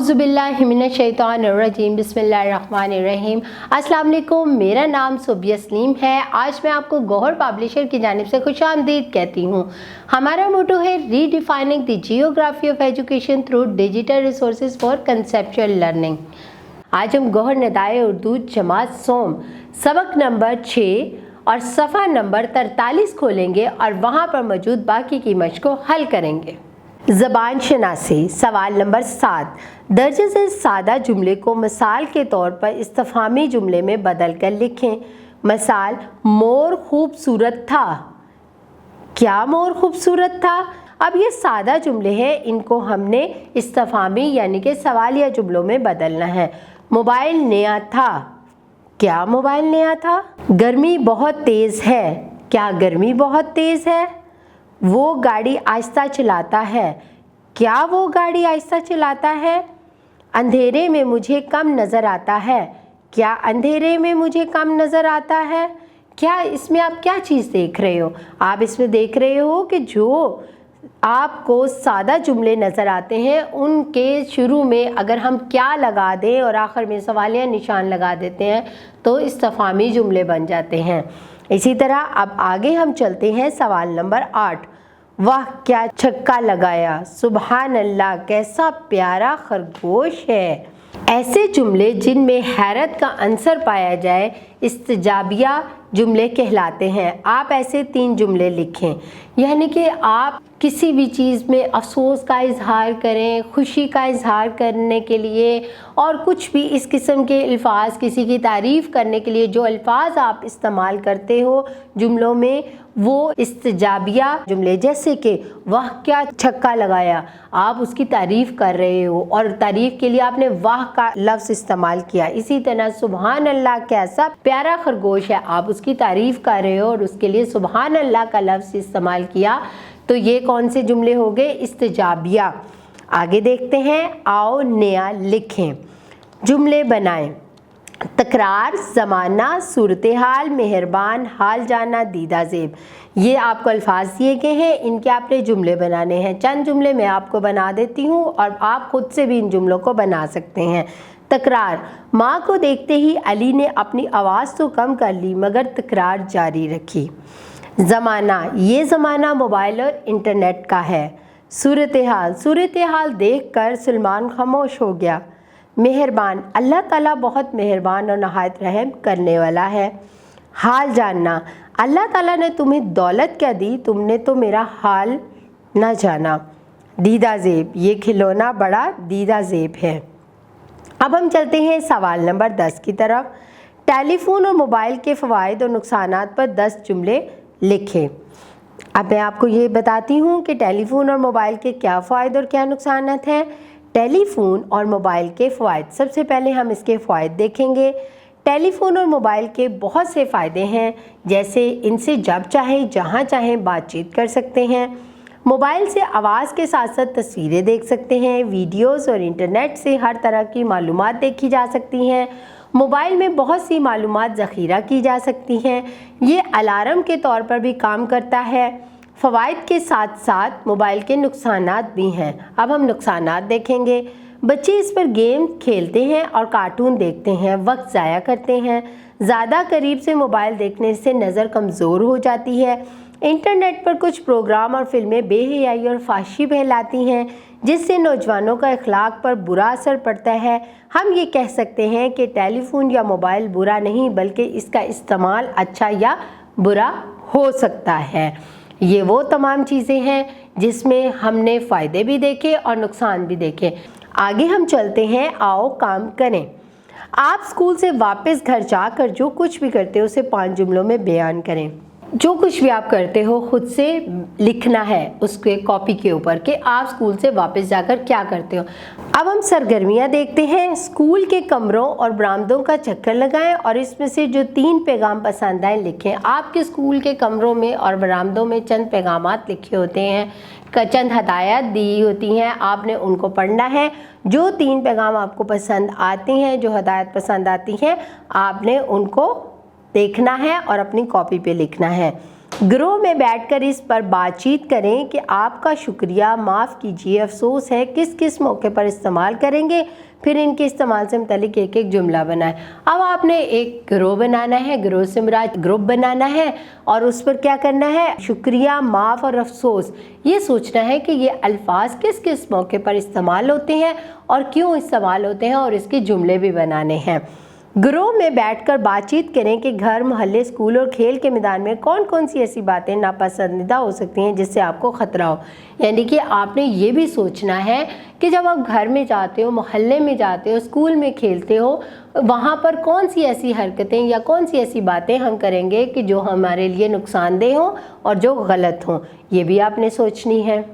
औज़ुबिल्लाहिमिनश्शैतानिर्रजीम बिस्मिल्लाहिर्रहमानिर्रहीम। अस्सलाम वालेकुम, मेरा नाम सुबिया सलीम है। आज मैं आपको गौहर पब्लिशर की जानिब से खुशामदीद कहती हूँ। हमारा मोटो है redefining the geography of education through digital resources for conceptual learning. आज हम गौहर निदाए उर्दू जमात सोम सबक नंबर 6 और सफ़ा नंबर 43 खोलेंगे और वहाँ पर मौजूद बाकी की मश्क को हल करेंगे। ज़बान शनासी सवाल नंबर 7, दर्जे से सादा जुमले को मिसाल के तौर पर इस्तिफ़हामी जुमले में बदल कर लिखें। मिसाल, मोर खूबसूरत था। क्या मोर खूबसूरत था? अब ये सादा जुमले हैं, इनको हमने इस्तिफ़हामी यानी कि सवालिया जुमलों में बदलना है। मोबाइल नया था। क्या मोबाइल नया था? गर्मी बहुत तेज़ है। क्या गर्मी बहुत तेज़ है? वो गाड़ी आहिस्ता चलाता है। क्या वो गाड़ी आहिस्ता चलाता है? अंधेरे में मुझे कम नज़र आता है। क्या अंधेरे में मुझे कम नज़र आता है? क्या इसमें आप क्या चीज़ देख रहे हो? आप इसमें देख रहे हो कि जो आपको सादा जुमले नज़र आते हैं उनके शुरू में अगर हम क्या लगा दें और आखिर में सवालिया निशान लगा देते हैं तो इस्तिफ़हामी जुमले बन जाते हैं। इसी तरह अब आगे हम चलते हैं सवाल नंबर 8। वाह क्या छक्का लगाया, सुबहान अल्लाह कैसा प्यारा खरगोश है। ऐसे जुमले जिनमें हैरत का अंसर पाया जाए इस्तिजाबिया जुमले कहलाते हैं। आप ऐसे 3 जुमले लिखें, यानी कि आप किसी भी चीज़ में अफसोस का इजहार करें, खुशी का इजहार करने के लिए और कुछ भी इस किस्म के अल्फाज, किसी की तारीफ़ करने के लिए जो अल्फाज आप इस्तेमाल करते हो जुमलों में, वो इस्तिजाबिया जुमले, जैसे कि वाह क्या छक्का लगाया, आप उसकी तारीफ़ कर रहे हो और तारीफ़ के लिए आपने वाह का लफ्ज़ इस्तेमाल किया। इसी तरह सुबहान अल्लाह कैसा प्यारा खरगोश है, आप उसकी तारीफ़ कर रहे हो और उसके लिए सुबहान अल्लाह का लफ्ज़ इस्तेमाल किया। तो ये कौन से जुमले हो गए? इस्तिजाबिया। आगे देखते हैं, आओ नया लिखें। जुमले बनाएं। तकरार, ज़माना, सूरत हाल, मेहरबान, हाल जाना, दीदा ज़ेब। ये आपको अल्फाज दिए गए हैं, इनके आपने जुमले बनाने हैं। चंद जुमले मैं आपको बना देती हूँ और आप खुद से भी इन जुमलों को बना सकते हैं। तकरार, माँ को देखते ही अली ने अपनी आवाज़ तो कम कर ली मगर तकरार जारी रखी। ज़माना, ये ज़माना मोबाइल और इंटरनेट का है। सूरत हाल देख कर सलमान खामोश हो गया। मेहरबान, अल्लाह ताला बहुत मेहरबान और नहायत रहम करने वाला है। हाल जानना, अल्लाह ताला ने तुम्हें दौलत क्या दी, तुमने तो मेरा हाल ना जाना। दीदा ज़ेब, ये खिलौना बड़ा दीदा ज़ेब है। अब हम चलते हैं सवाल नंबर 10 की तरफ। टेलीफोन और मोबाइल के फ़वाइद और नुकसानात पर 10 जुमले लिखें। अब मैं आपको ये बताती हूँ कि टेलीफोन और मोबाइल के क्या फ़ायदे और क्या नुकसानात हैं। टेलीफोन और मोबाइल के फ़वाइद, सबसे पहले हम इसके फ़वाइद देखेंगे। टेलीफोन और मोबाइल के बहुत से फ़ायदे हैं, जैसे इनसे जब चाहे जहाँ चाहें बातचीत कर सकते हैं। मोबाइल से आवाज़ के साथ साथ तस्वीरें देख सकते हैं, वीडियोस और इंटरनेट से हर तरह की मालूमात देखी जा सकती हैं। मोबाइल में बहुत सी मालूमात ज़ख़ीरा की जा सकती हैं। ये अलार्म के तौर पर भी काम करता है। फ़वाइद के साथ साथ मोबाइल के नुकसानात भी हैं। अब हम नुकसानात देखेंगे। बच्चे इस पर गेम खेलते हैं और कार्टून देखते हैं, वक्त ज़ाया करते हैं। ज़्यादा करीब से मोबाइल देखने से नज़र कमज़ोर हो जाती है। इंटरनेट पर कुछ प्रोग्राम और फिल्में बेहयाई और फाशी फैलाती हैं, जिससे नौजवानों का अखलाक पर बुरा असर पड़ता है। हम ये कह सकते हैं कि टेलीफोन या मोबाइल बुरा नहीं, बल्कि इसका इस्तेमाल अच्छा या बुरा हो सकता है। ये वो तमाम चीज़ें हैं जिसमें हमने फ़ायदे भी देखे और नुकसान भी देखे। आगे हम चलते हैं, आओ काम करें। आप स्कूल से वापस घर जाकर जो कुछ भी करते हो उसे 5 जुमलों में बयान करें। जो कुछ भी आप करते हो खुद से लिखना है उसके कॉपी के ऊपर कि आप स्कूल से वापस जाकर क्या करते हो। अब हम सरगर्मियाँ देखते हैं। स्कूल के कमरों और बरामदों का चक्कर लगाएं और इसमें से जो 3 पैगाम पसंद आए लिखें। आपके स्कूल के कमरों में और बरामदों में चंद पैगामात लिखे होते हैं, चंद हदायत दी होती हैं, आपने उनको पढ़ना है। जो 3 पैगाम आपको पसंद आते हैं, जो हदायत पसंद आती हैं, आपने उनको देखना है और अपनी कॉपी पे लिखना है। ग्रोह में बैठकर इस पर बातचीत करें कि आपका शुक्रिया, माफ़ कीजिए, अफसोस है किस किस मौके पर इस्तेमाल करेंगे। फिर इनके इस्तेमाल से मुतालिक एक एक जुमला बनाएं। अब आपने एक ग्रोह बनाना है, ग्रोह से मुराद ग्रुप बनाना है और उस पर क्या करना है, शुक्रिया, माफ़ और अफसोस, ये सोचना है कि ये अल्फाज किस किस मौके पर इस्तेमाल होते हैं और क्यों इस्तेमाल होते हैं, और इसके जुमले भी बनाने हैं। ग्रोह में बैठकर बातचीत करें कि घर, मोहल्ले, स्कूल और खेल के मैदान में कौन कौन सी ऐसी बातें नापसंदीदा हो सकती हैं जिससे आपको ख़तरा हो। यानी कि आपने ये भी सोचना है कि जब आप घर में जाते हो, मोहल्ले में जाते हो, स्कूल में खेलते हो, वहाँ पर कौन सी ऐसी हरकतें या कौन सी ऐसी बातें हम करेंगे कि जो हमारे लिए नुकसानदेह हों और जो गलत हों, ये भी आपने सोचनी है।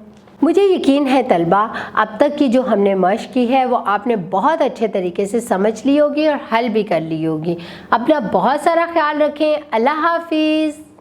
मुझे यकीन है तलबा, अब तक की जो हमने मश्क की है वो आपने बहुत अच्छे तरीके से समझ ली होगी और हल भी कर ली होगी। अपना बहुत सारा ख्याल रखें। अल्लाह हाफिज़।